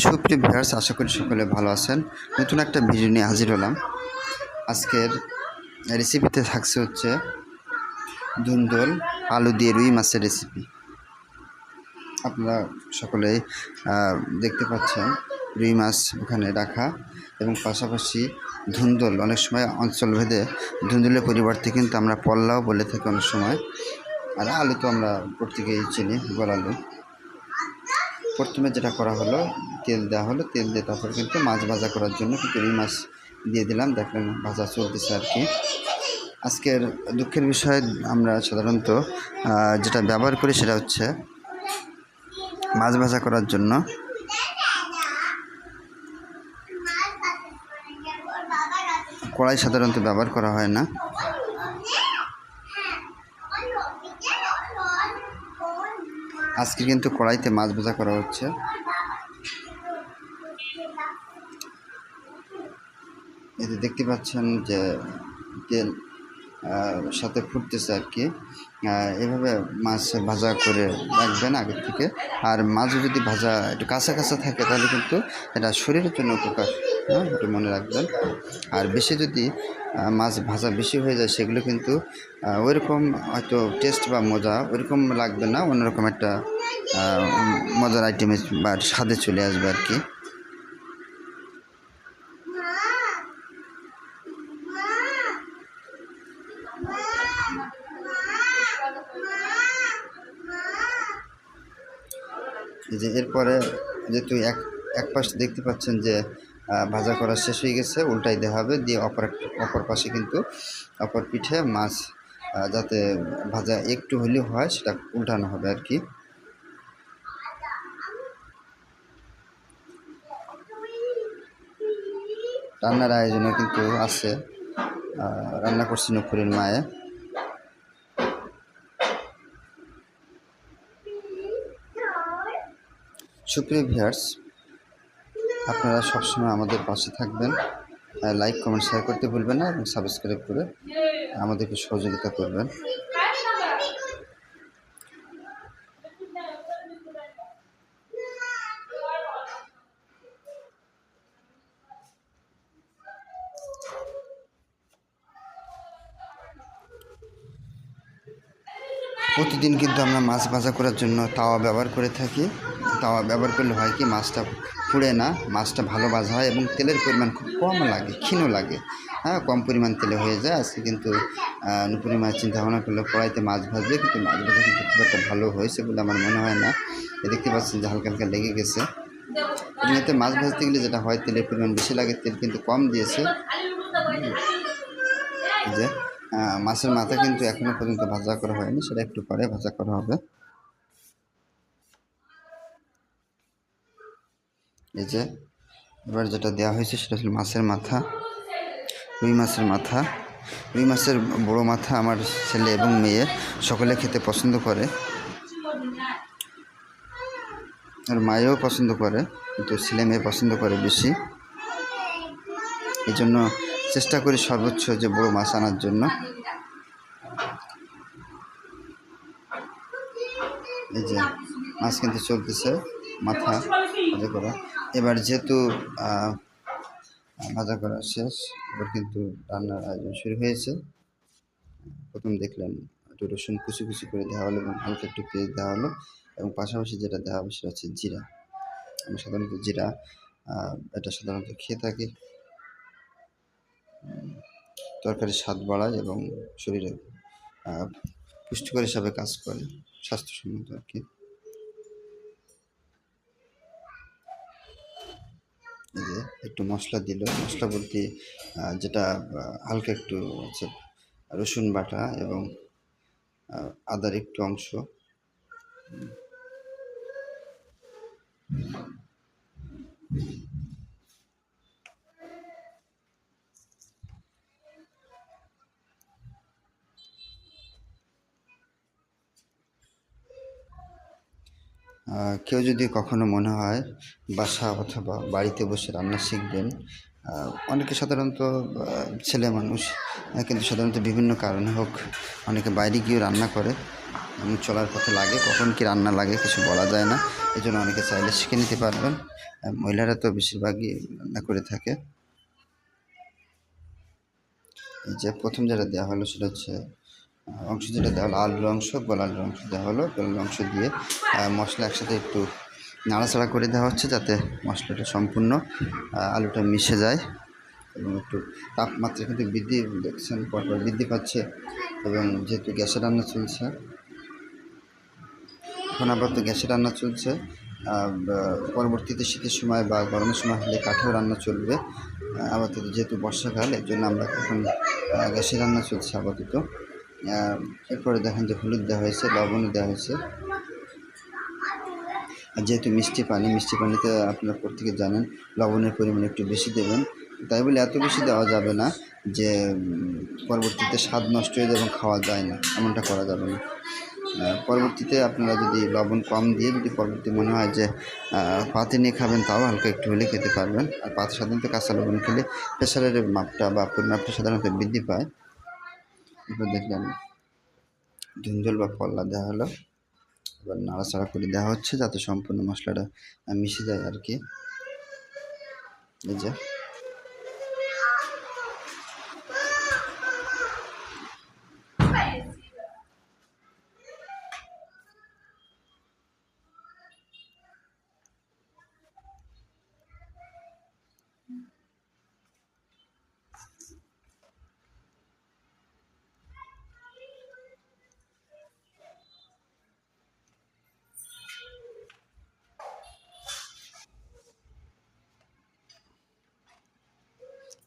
সুপ্রিয় ভিউয়ার্স, আশা করি সকলে ভালো আছেন। নতুন একটা ভিডিও নিয়ে হাজির হলাম। আজকের রেসিপিতে থাকছে হচ্ছে ধুন্দল আলু দিয়ে রুই মাছের রেসিপি। আপনারা সকলেই দেখতে পাচ্ছেন রুই মাছ ওখানে রাখা এবং পাশাপাশি ধুন্দল। অনেক সময় অঞ্চলভেদে ধুন্দলের পরিবর্তে কিন্তু আমরা পল্লাও বলে থাকি অনেক সময়। আর আলু তো আমরা প্রত্যেকেই চিনি, গোল আলু। প্রথমে যেটা করা হলো, তেল দেওয়া হলো, তেল দিয়ে তারপর কিন্তু মাছ ভাজা করার জন্য কিন্তু রুই মাছ দিয়ে দিলাম। দেখলেন ভাজা চলতেছে আর কি। আজকের দুঃখের বিষয়, আমরা সাধারণত যেটা ব্যবহার করি সেটা হচ্ছে মাছ ভাজা করার জন্য কড়াই সাধারণত ব্যবহার করা হয় না। আজকে কিন্তু কড়াইতে মাছ ভাজা করা হচ্ছে। এতে দেখতে পাচ্ছেন যে তেল সাথে ফুটতেছে আর কি। এভাবে মাছ ভাজা করে রাখবেন আগে থেকে। আর মাছ যদি ভাজা একটু কাঁচা কাঁচা থাকে তাহলে কিন্তু এটা শরীরের জন্য উপকার, একটু মনে রাখবেন। আর বেশি যদি মাছ ভাজা বেশি হয়ে যায় সেগুলো কিন্তু ওইরকম হয়তো টেস্ট বা মজা ওইরকম লাগবে না, অন্যরকম একটা মজার আইটেমে বা স্বাদে চলে আসবে আর কি। যে এরপরে যেহেতু এক পাশ দেখতে পাচ্ছেন যে ভাজা করা শেষ হয়ে গেছে, উল্টাই দেওয়া হবে। দিয়ে অপর পাশে কিন্তু অপর পিঠে মাছ যাতে ভাজা একটু হলেও হয় সেটা উল্টানো হবে আর কি। রান্নার আয়োজনে কিন্তু আছে, রান্না করছি নুপুরের মায়ে। সুপ্রিয় ভিউয়ার্স, আপনারা সবসময় আমাদের পাশে থাকবেন, লাইক কমেন্ট শেয়ার করতে ভুলবেন না এবং সাবস্ক্রাইব করে আমাদেরকে সহযোগিতা করবেন। প্রতিদিন কিন্তু আমরা মাছ ভাজা করার জন্য তাওয়া ব্যবহার করে থাকি। তাওয়া ব্যবহার করলে হয় কি, মাছটা পুড়ে না, মাছটা ভালো ভাজা হয় এবং তেলের পরিমাণ খুব কম লাগে, ক্ষীণ লাগে, কম পরিমাণ তেলে হয়ে যায়। আজকে কিন্তু নুপুরি মাছ চিন্তা ভাবনা করলে কড়াইতে মাছ ভাজবে, কিন্তু মাছ ভাজা কিন্তু খুব একটা ভালো হয়েছে বলে আমার মনে হয় না। দেখতে পাচ্ছেন যে হালকা হালকা লেগে গেছে। এতে মাছ ভাজতে গেলে যেটা হয়, তেলের পরিমাণ বেশি লাগে, তেল কিন্তু কম দিয়েছে। যে মাছের মাথা কিন্তু এখনো পর্যন্ত ভাজা করা হয়নি, সেটা একটু পরে ভাজা করা হবে। এই যে এবার যেটা দেওয়া হয়েছে সেটা হলো মাছের মাথা, রুই মাছের মাথা। রুই মাছের বড়ো মাথা আমার ছেলে এবং মেয়ে সকলে খেতে পছন্দ করে, আর মায়েও পছন্দ করে, কিন্তু ছেলে মেয়ে পছন্দ করে বেশি। এই জন্য চেষ্টা করি সর্বোচ্চ যে বড় মাছ আনার জন্য। এই যে মাছ কিন্তু চলতেছে, মাথা ভাজা করা। এবার যেহেতু ভাজা করা শেষ, এবার কিন্তু রান্নার আয়োজন শুরু হয়েছে। প্রথম দেখলেন একটু রসুন কুচি কুচি করে দেওয়া হলো এবং হালকা একটু পেঁয়াজ দেওয়া হলো, এবং পাশাপাশি যেটা দেওয়া হবে সেটা হচ্ছে জিরা। আমি সাধারণত জিরা এটা সাধারণত খেয়ে থাকি, তরকারির স্বাদ বাড়ায় এবং শরীরে পুষ্টিকর হিসাবে কাজ করে, স্বাস্থ্যসম্মত আর কি। এই যে একটু মশলা দিল, মশলা বলতে যেটা হালকা একটু হচ্ছে রসুন বাটা এবং আদার একটু অংশ। কেউ যদি কখনো মনে হয় বাসা অথবা বাড়িতে বসে রান্না শিখবেন, অনেকে সাধারণত ছেলে মানুষ কিন্তু সাধারণত বিভিন্ন কারণে হোক অনেকে বাইরে গিয়েও রান্না করে, চলার পথে লাগে, কখন কি রান্না লাগে কিছু বলা যায় না। এই জন্য অনেকে চাইলে শিখে নিতে পারবেন। মহিলারা তো বেশিরভাগই রান্না করে থাকে। এই যে প্রথম যেটা দেওয়া হলো সেটা হচ্ছে অংশ যেটা দেওয়া হলো আলুর অংশ, গোলার অংশ দেওয়া হলো। গোলার অংশ দিয়ে মশলা একসাথে একটু নাড়াচাড়া করে দেওয়া হচ্ছে যাতে মশলাটা সম্পূর্ণ আলুটা মিশে যায় এবং একটু তাপমাত্রা কিন্তু বৃদ্ধি দেখছেন পরপর বৃদ্ধি পাচ্ছে। এবং যেহেতু গ্যাসে রান্না চলছে, এখন আপাতত গ্যাসে রান্না চলছে, পরবর্তীতে শীতের সময় বা গরমের সময় হলে কাঠেও রান্না চলবে। আপাতত যেহেতু বর্ষাকাল এর জন্য আমরা এখন গ্যাসে রান্না চলছে আপাতত। এরপরে দেখেন যে হলুদ দেওয়া হয়েছে, লবণও দেওয়া হয়েছে। আর যেহেতু মিষ্টি পানিতে আপনারা প্রত্যেকে জানেন লবণের পরিমাণ একটু বেশি দেবেন। তাই বলে এত বেশি দেওয়া যাবে না যে পরবর্তীতে স্বাদ নষ্ট হয়ে যাবে এবং খাওয়া যায় না, এমনটা করা যাবে না। পরবর্তীতে আপনারা যদি লবণ কম দিয়ে যদি পরবর্তী মনে হয় যে পাতে নিয়ে খাবেন, তাও হালকা একটু হলে খেতে পারবেন। আর পাতে সাধারণত কাঁচা লবণ খেলে প্রেশারের মাপটা বা পরিমাপটা সাধারণত বৃদ্ধি পায়। এরপর দেখলেন ধুন্দুল বা পল্লা দেওয়া হলো, এবার নাড়াচাড়া করে দেওয়া হচ্ছে যাতে সম্পূর্ণ মশলাটা মিশে যায় আর কি।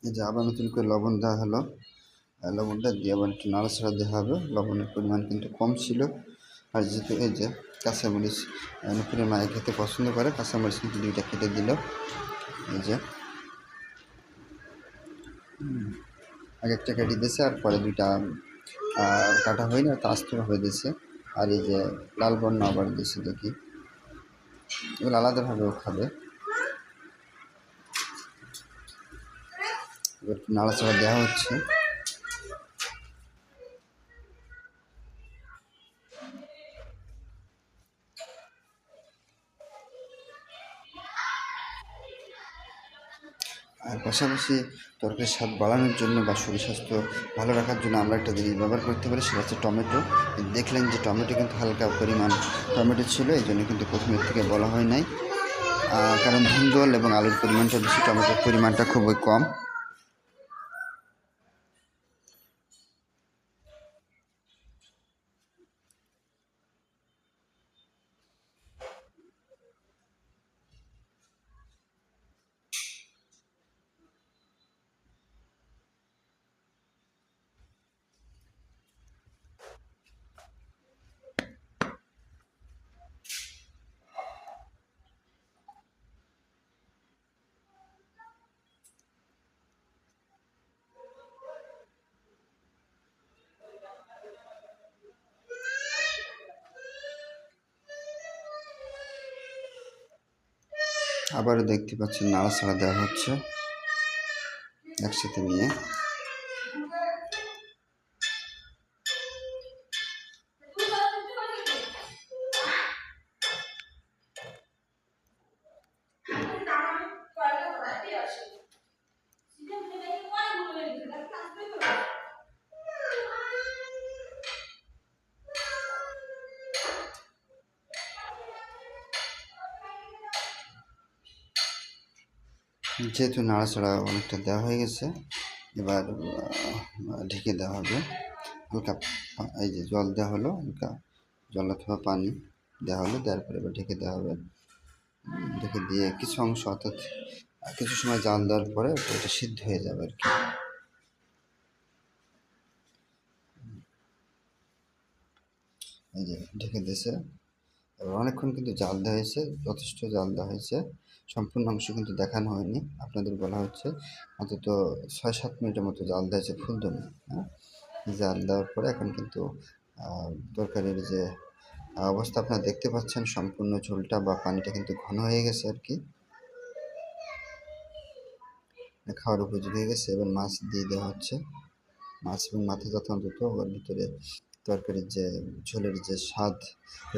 এই যে আবার নতুন করে লবণ দেওয়া হলো। লবণটা দিয়ে আবার একটু নাড়াচাড়া দেওয়া হবে। লবণের পরিমাণ কিন্তু কম ছিল। আর যেহেতু এই যে কাঁচামরিচ নুপুরের মায়ের খেতে পছন্দ করে, কাঁচামরিচ কিন্তু 2টা কেটে দিল। এই যে আগে একটা কেটে দিয়েছে আর পরে 2টা কাটা হয়নি, আর আস্তরা হয়ে দিয়েছে। আর এই যে লাল বর্ণ আবার দিয়েছে দেখি, এগুলো আলাদাভাবেও খাবে। এবার নাড়াচাড়া দেওয়া হচ্ছে। আর পাশাপাশি তরকারির স্বাদ বাড়ানোর জন্য বা শরীর স্বাস্থ্য ভালো রাখার জন্য আমরা একটা জিনিস ব্যবহার করতে পারি, সেটা হচ্ছে টমেটো। দেখলেন যে টমেটো কিন্তু হালকা পরিমাণ টমেটো ছিল, এই জন্য কিন্তু প্রথমের থেকে বলা হয় নাই। কারণ ধুন্দুল এবং আলুর পরিমাণটা বেশি, টমেটোর পরিমাণটা খুবই কম। আবারও দেখতে পাচ্ছেন নাড়াচাড়া দেওয়া হচ্ছে একসাথে নিয়ে। যেহেতু নাড়াচাড়া অনেকটা দেওয়া হয়ে গেছে, এবার ঢেকে দেওয়া হবে। হালকা এই যে জল দেওয়া হলো, হালকা জল অথবা পানি দেওয়া হলো, দেওয়ার পরে এবার ঢেকে দেওয়া হবে। ঢেকে দিয়ে কিছু অংশ অর্থাৎ কিছু সময় জাল দেওয়ার পরে এটা সিদ্ধ হয়ে যাবে আর কি। এই যে ঢেকে দিয়েছে, এবার অনেকক্ষণ কিন্তু জাল দেওয়া হয়েছে, যথেষ্ট জাল দেওয়া হয়েছে। সম্পূর্ণ অংশ কিন্তু দেখানো হয়নি, আপনাদের বলা হচ্ছে অন্তত 6-7 মিনিটের মতো জাল দেওয়া হয়েছে ফুলদমে। হ্যাঁ, জাল দেওয়ার পরে এখন কিন্তু তরকারির যে অবস্থা আপনারা দেখতে পাচ্ছেন, সম্পূর্ণ ঝোলটা বা পানিটা কিন্তু ঘন হয়ে গেছে আর কি, খাওয়ার উপযোগী হয়ে গেছে। এবার মাছ দিয়ে দেওয়া হচ্ছে, মাছ এবং মাথা যত অন্তত ওর ভিতরে তরকারির যে ঝোলের যে স্বাদ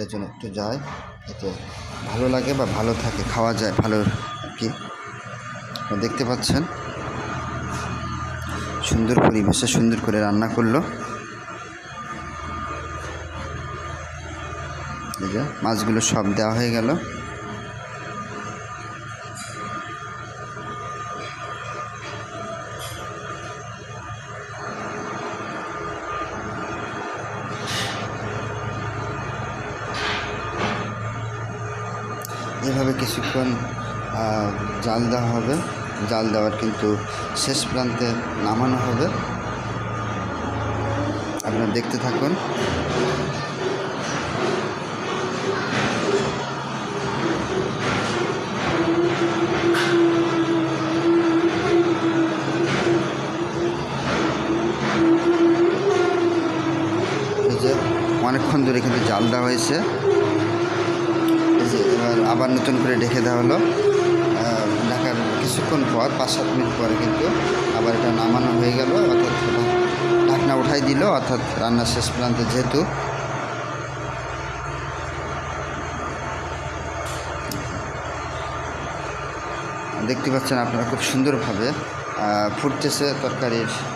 এর জন্য একটু যায়, এতে ভালো লাগে বা ভালো থাকে, খাওয়া যায় ভালো আর কি। দেখতে পাচ্ছেন সুন্দর পরিবেশে সুন্দর করে রান্না করলো। এই যে মাছগুলো সব দেওয়া হয়ে গেল। এভাবে কিছুক্ষণ জাল দেওয়া হবে। জাল দেওয়ার কিন্তু শেষ প্রান্তে নামানো হবে। আপনারা দেখতে থাকুন। এই যে অনেকক্ষণ ধরে কিন্তু জাল দেওয়া হয়েছে। এই যে এবার আবার নতুন করে ঢেকে দেওয়া হলো। ঢাকার কিছুক্ষণ পর 5-7 মিনিট পরে কিন্তু আবার এটা নামানো হয়ে গেল, অর্থাৎ ঢাকনা উঠাই দিল, অর্থাৎ রান্নার শেষ প্রান্তে যেহেতু। দেখতে পাচ্ছেন আপনারা খুব সুন্দরভাবে ফুটতেছে তরকারির